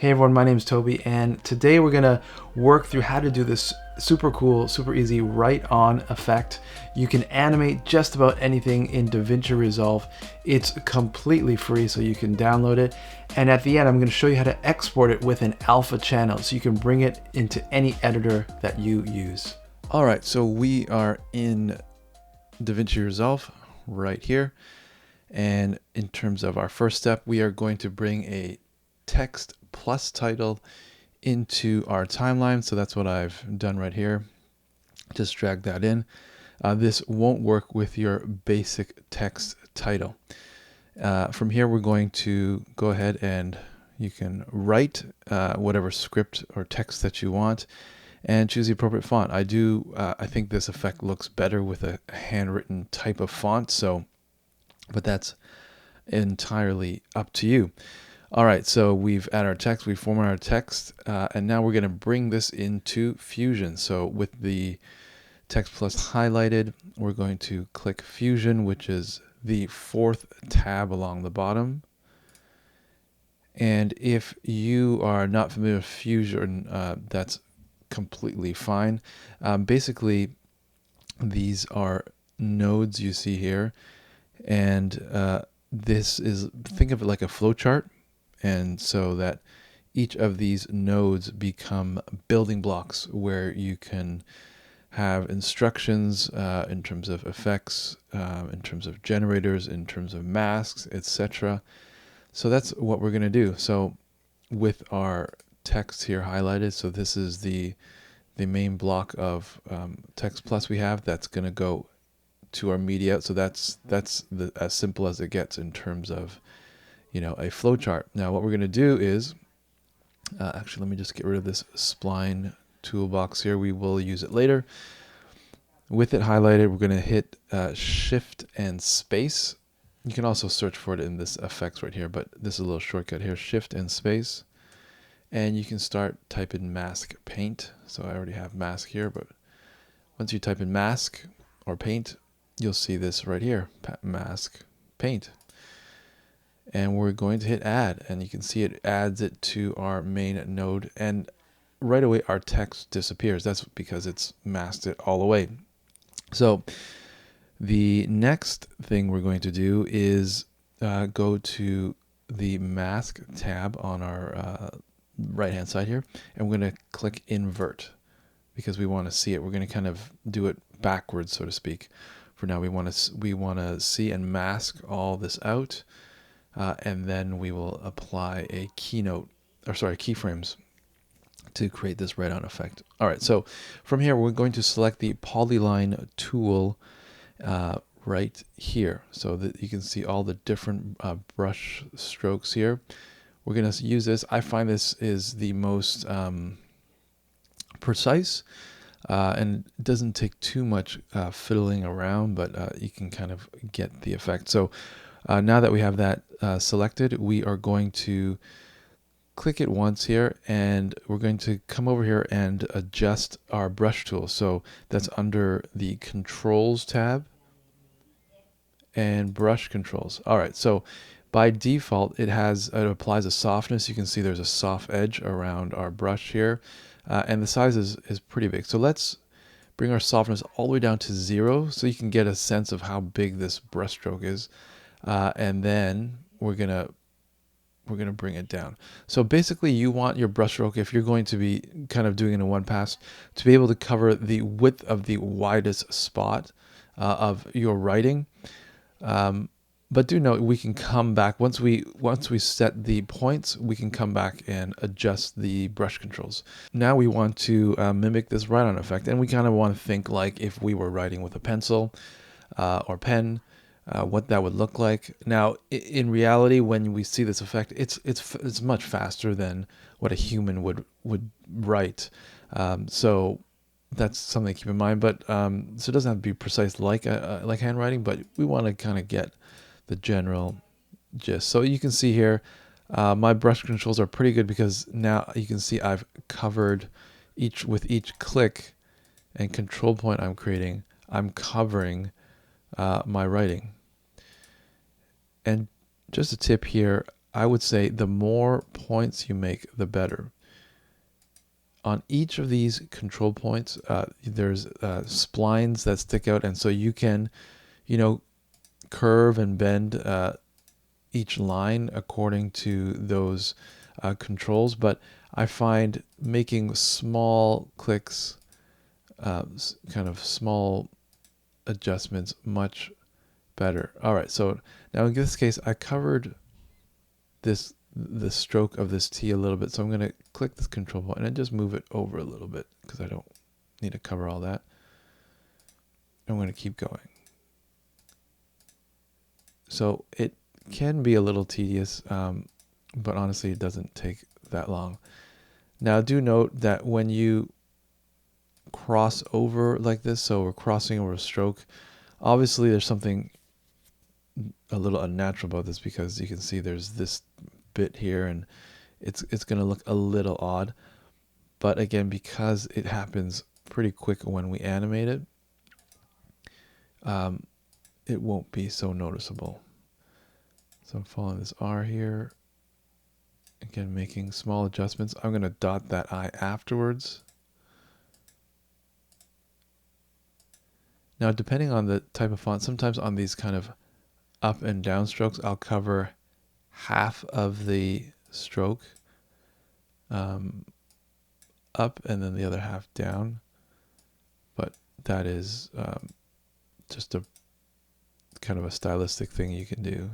Hey everyone, my name is Toby, and today we're gonna work through how to do this super cool, super easy write-on effect. You can animate just about anything in Davinci Resolve. It's completely free, so you can download it. And at the end, I'm gonna show you how to export it with an alpha channel, so you can bring it into any editor that you use. All right, so we are in Davinci Resolve right here. And in terms of our first step, we are going to bring a text plus title into our timeline. So that's what I've done right here. Just drag that in. This won't work with your basic text title. From here, we're going to go ahead and you can write whatever script or text that you want and choose the appropriate font. I think this effect looks better with a handwritten type of font, but that's entirely up to you. All right, so we've added our text, we've formatted our text, and now we're going to bring this into Fusion. So with the text plus highlighted, we're going to click Fusion, which is the fourth tab along the bottom. And if you are not familiar with Fusion, that's completely fine. Basically, these are nodes you see here, and think of it like a flowchart. And so that each of these nodes become building blocks where you can have instructions in terms of effects, in terms of generators, in terms of masks, etc. So that's what we're going to do. So with our text here highlighted, so this is the main block of text plus we have that's going to go to our media. So that's as simple as it gets in terms of a flowchart. Now what we're going to do is, actually let me just get rid of this spline toolbox here. We will use it later. With it highlighted, we're going to hit Shift and space. You can also search for it in this effects right here, but this is a little shortcut here, Shift and space. And you can start typing MaskPaint. So I already have mask here, but once you type in mask or paint, you'll see this right here, MaskPaint. And we're going to hit add, and you can see it adds it to our main node, and right away our text disappears. That's because it's masked it all the way. So the next thing we're going to do is go to the mask tab on our right hand side here, and we're going to click invert because we want to see it. We're going to kind of do it backwards, so to speak. For now, we want to see and mask all this out. And then we will apply a keyframes to create this write-on effect. All right, so from here, we're going to select the polyline tool right here so that you can see all the different brush strokes here. We're going to use this. I find this is the most precise and it doesn't take too much fiddling around, but you can kind of get the effect. So now that we have that selected, we are going to click it once here, and we're going to come over here and adjust our brush tool. So that's under the Controls tab and Brush Controls. All right, so by default, it applies a softness. You can see there's a soft edge around our brush here, and the size is pretty big. So let's bring our softness all the way down to 0 so you can get a sense of how big this brush stroke is. And then we're gonna bring it down. So basically, you want your brushstroke, if you're going to be kind of doing it in one pass, to be able to cover the width of the widest spot of your writing. But do note we can come back once we set the points. We can come back and adjust the brush controls. Now we want to mimic this write-on effect, and we kind of want to think like if we were writing with a pencil or pen. What that would look like. Now, in reality, when we see this effect, it's much faster than what a human would write. So that's something to keep in mind. But so it doesn't have to be precise like handwriting, but we want to kind of get the general gist. So you can see here, my brush controls are pretty good because now you can see I've covered with each click and control point I'm creating, I'm covering my writing. And just a tip here, I would say the more points you make, the better. On each of these control points, there's splines that stick out, and so you can, curve and bend each line according to those controls. But I find making small clicks, kind of small adjustments, much better. All right, so now in this case, I covered the stroke of this T a little bit, so I'm going to click this control point and just move it over a little bit because I don't need to cover all that. I'm going to keep going. So it can be a little tedious, but honestly it doesn't take that long. Now do note that when you cross over like this, so we're crossing over a stroke, obviously there's something a little unnatural about this because you can see there's this bit here and it's going to look a little odd. But again, because it happens pretty quick when we animate it, it won't be so noticeable. So I'm following this R here. Again, making small adjustments. I'm going to dot that I afterwards. Now, depending on the type of font, sometimes on these kind of up and down strokes, I'll cover half of the stroke up and then the other half down. But that is just a kind of a stylistic thing you can do.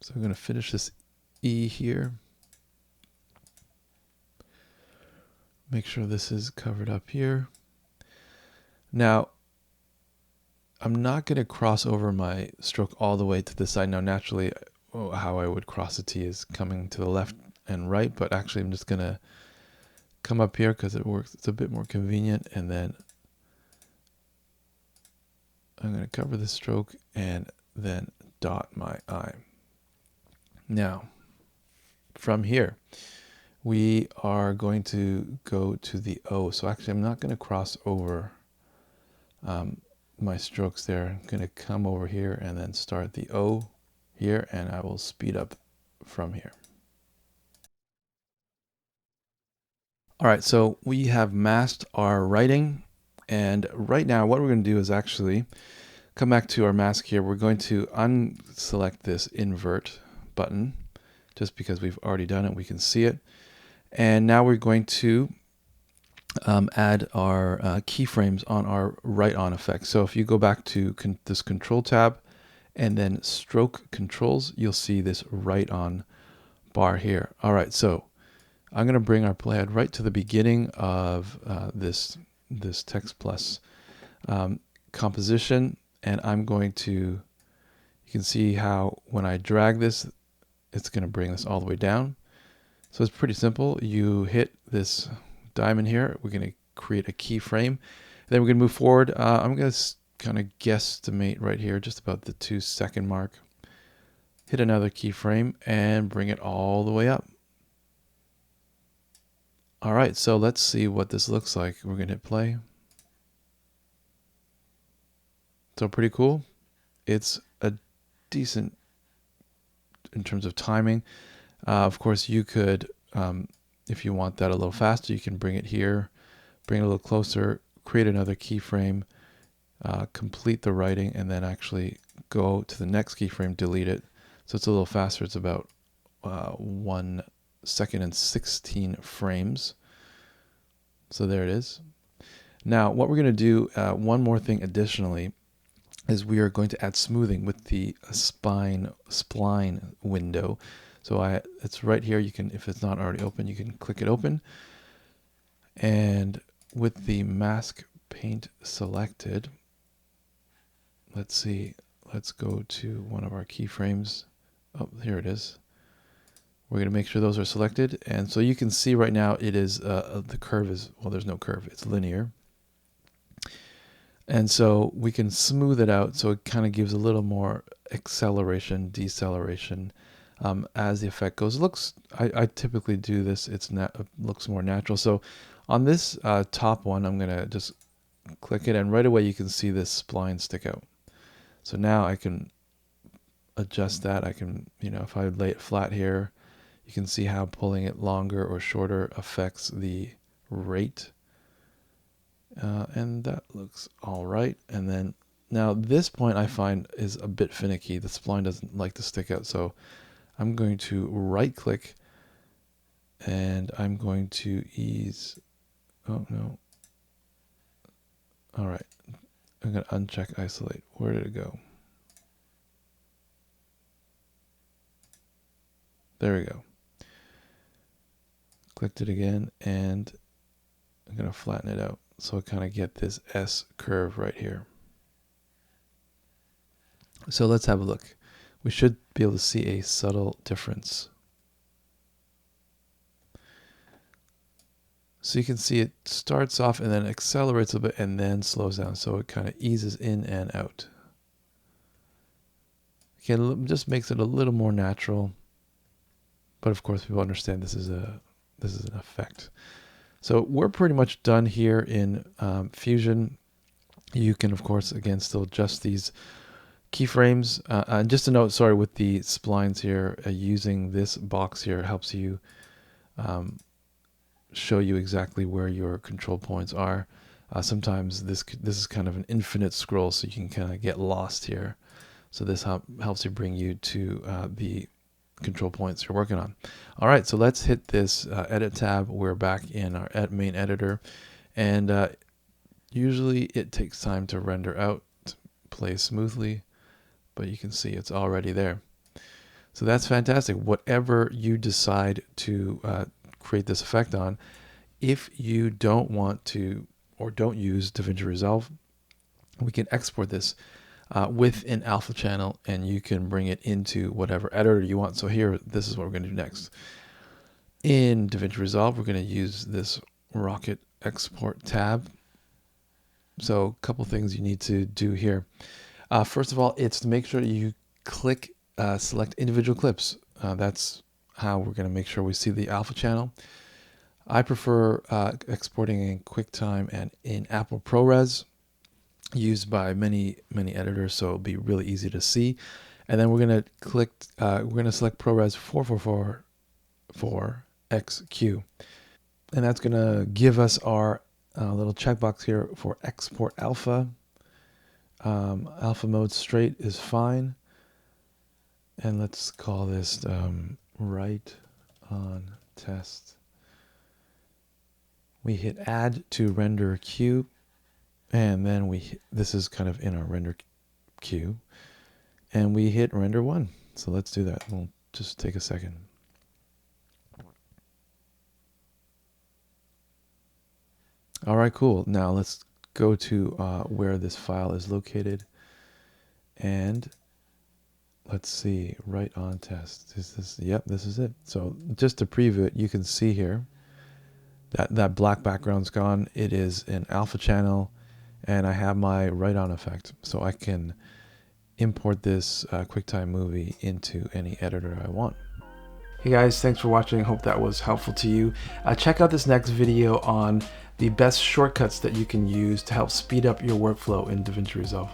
So I'm going to finish this E here. Make sure this is covered up here. Now, I'm not going to cross over my stroke all the way to the side. Now, naturally, how I would cross a T is coming to the left and right, but actually I'm just going to come up here because it works. It's a bit more convenient, and then I'm going to cover the stroke and then dot my I. Now, from here, we are going to go to the O. So actually, I'm not going to cross over my strokes there. I'm going to come over here and then start the O here, and I will speed up from here. All right, so we have masked our writing, and right now what we're going to do is actually come back to our mask here. We're going to unselect this invert button just because we've already done it. We can see it. And now we're going to add our keyframes on our write on effect. So if you go back to this control tab and then stroke controls, you'll see this write on bar here. All right, so I'm going to bring our playhead right to the beginning of this text plus composition, and I'm going to, you can see how when I drag this, it's going to bring this all the way down. So it's pretty simple. You hit this diamond here. We're going to create a keyframe. Then we're going to move forward. I'm going to kind of guesstimate right here, just about the 2-second mark. Hit another keyframe and bring it all the way up. All right, so let's see what this looks like. We're going to hit play. So pretty cool. It's a decent in terms of timing. Of course, you could, if you want that a little faster, you can bring it here, bring it a little closer, create another keyframe, complete the writing, and then actually go to the next keyframe, delete it. So it's a little faster. It's about 1 second and 16 frames. So there it is. Now, what we're going to do, one more thing additionally, is we are going to add smoothing with the Spline window. So it's right here. You can, if it's not already open, you can click it open. And with the MaskPaint selected, let's see, let's go to one of our keyframes. Oh, here it is. We're going to make sure those are selected. And so you can see right now it is, the curve is, well, there's no curve. It's linear. And so we can smooth it out so it kind of gives a little more acceleration, deceleration as the effect goes. It looks, I typically do this, it looks more natural. So on this top one, I'm gonna just click it, and right away you can see this spline stick out. So now I can adjust that. I can, if I lay it flat here, you can see how pulling it longer or shorter affects the rate. And that looks all right. And then now this point I find is a bit finicky. The spline doesn't like to stick out. So I'm going to right click and I'm going to ease. Oh no. All right. I'm going to uncheck isolate. Where did it go? There we go. Clicked it again and I'm going to flatten it out. So I kind of get this S curve right here. So let's have a look. We should be able to see a subtle difference. So you can see it starts off and then accelerates a bit and then slows down. So it kind of eases in and out. Again, just makes it a little more natural. But of course, people understand this is an effect. So we're pretty much done here in Fusion. You can, of course, again, still adjust these keyframes. And just a note, sorry, with the splines here, using this box here helps you show you exactly where your control points are. Sometimes this is kind of an infinite scroll, so you can kind of get lost here. So this helps you bring you to the control points you're working on. All right, so let's hit this edit tab. We're back in our main editor, and usually it takes time to render out, play smoothly, but you can see it's already there. So that's fantastic. Whatever you decide to create this effect on, if you don't want to or don't use Davinci Resolve, we can export this with an alpha channel, and you can bring it into whatever editor you want. So here, this is what we're going to do next. In Davinci Resolve, we're going to use this Rocket Export tab. So a couple things you need to do here. First of all, it's to make sure you click select individual clips. That's how we're going to make sure we see the alpha channel. I prefer exporting in QuickTime and in Apple ProRes, used by many editors, so it'll be really easy to see. And then we're going to click. We're going to select ProRes 444XQ, and that's going to give us our little checkbox here for export alpha. Alpha mode straight is fine. And let's call this right on test. We hit add to render queue, and then this is kind of in our render queue, and we hit render 1. So let's do that. We'll just take a second. All right, cool. Now let's go to where this file is located, and let's see, right on test. Is this? Yep, this is it. So just to preview it, you can see here that black background's gone. It is an alpha channel, and I have my right on effect. So I can import this QuickTime movie into any editor I want. Hey guys, thanks for watching. Hope that was helpful to you. Check out this next video on the best shortcuts that you can use to help speed up your workflow in Davinci Resolve.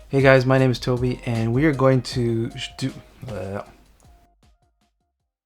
Hey guys, my name is Toby, and we are going to